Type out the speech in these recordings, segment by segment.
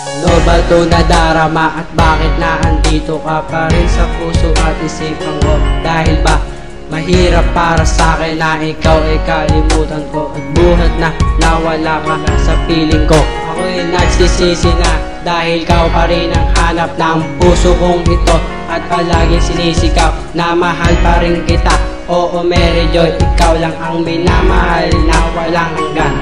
Ano ba to nadarama at bakit naandito ka pa rin sa puso at isipan ko? Dahil ba mahirap para sa akin na ikaw ay kalimutan ko at buhat na nawala ka sa piling ko? Ako'y nagsisisi na dahil ikaw pa rin ang hanap ng puso kong ito at palaging sinisigaw na mahal pa rin kita. Oo Mary Joy, ikaw lang ang minamahal na walang hanggan.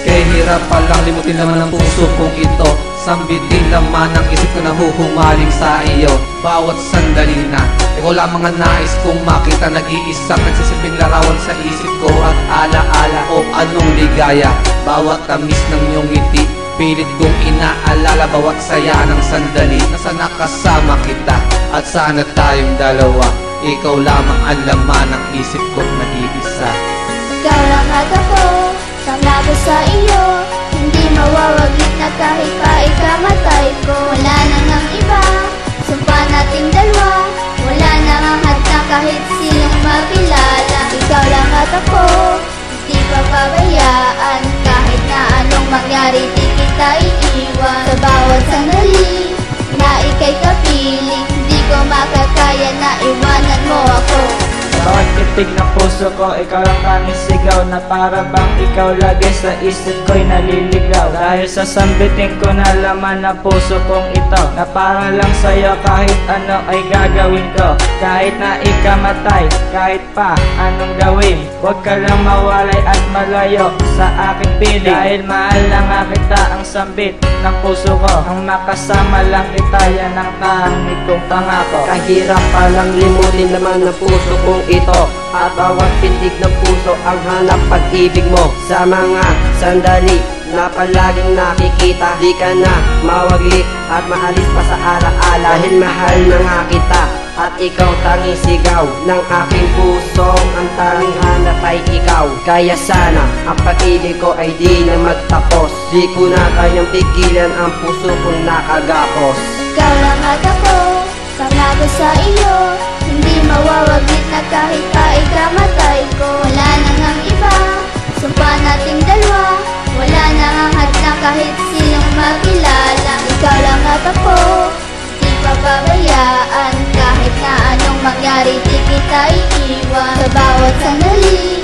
Kaya hirap palang limutin naman ang puso kong ito. Sambitin naman ang isip ko na huhumaling sa iyo. Bawat sandali na ikaw lamang ang nais kong makita. Nag-iisang nagsisilbing larawan sa isip ko at alaala ko anong ligaya. Bawat tamis ng iyong ngiti, pilit kong inaalala bawat saya ng sandali na sana kasama kita at sana tayong dalawa. Ikaw lamang ang laman ng isip ko't nag-iisa. Ikaw lang at ako, sama ko sa iyo. Hindi mawawaglit na kahit pa ikamatay ko. Wala nang ang iba, sumpa nating dalawa. Wala nang ang hata kahit sinong makilala. Ikaw lang at ako, hindi papabayaan. Kahit na anong mangyari, di kita iiwan. Sa bawat sandali na ika'y kapiling, hindi ko makakaya na iwanan mo ako. Bawat titig ng puso ko, ikaw lang tanging sigaw. Na para bang ikaw lagi sa isip ko'y naliligaw. Dahil sa sambitin ko na laman na puso kong ito, na para lang sa'yo kahit ano ay gagawin ko. Kahit na ikamatay, kahit pa anong gawin, huwag ka lang mawalay at malayo sa aking piling. Dahil mahal na nga kita ang sambit ng puso ko. Ang makasama lang kita, yan ang tanging kong pangako. Kahirap palang limutin naman ng puso kong ito at bawat pintig ng puso ang hanap pag-ibig mo. Sa mga sandali na palaging nakikita, di ka na mawaglit at maalis pa sa alaala. Dahil mahal na nga kita at ikaw tanging sigaw ng aking puso. Ang tanging hanap ay ikaw. Kaya sana ang pag-ibig ko ay di na magtapos. Di ko na kayang pigilan ang puso kong nakagapos. Ikaw lang at ako, sama ko sa iyo. Hindi mawawaglit na kahit pa ikamatay ko. Wala nang ang iba, sumpa nating dalawa. Wala nang ang hadlang kahit sinong makilala. Ikaw lang at ako, di papabayaan. Kahit na anong mangyari, di kita iiwan. Sa bawat sandali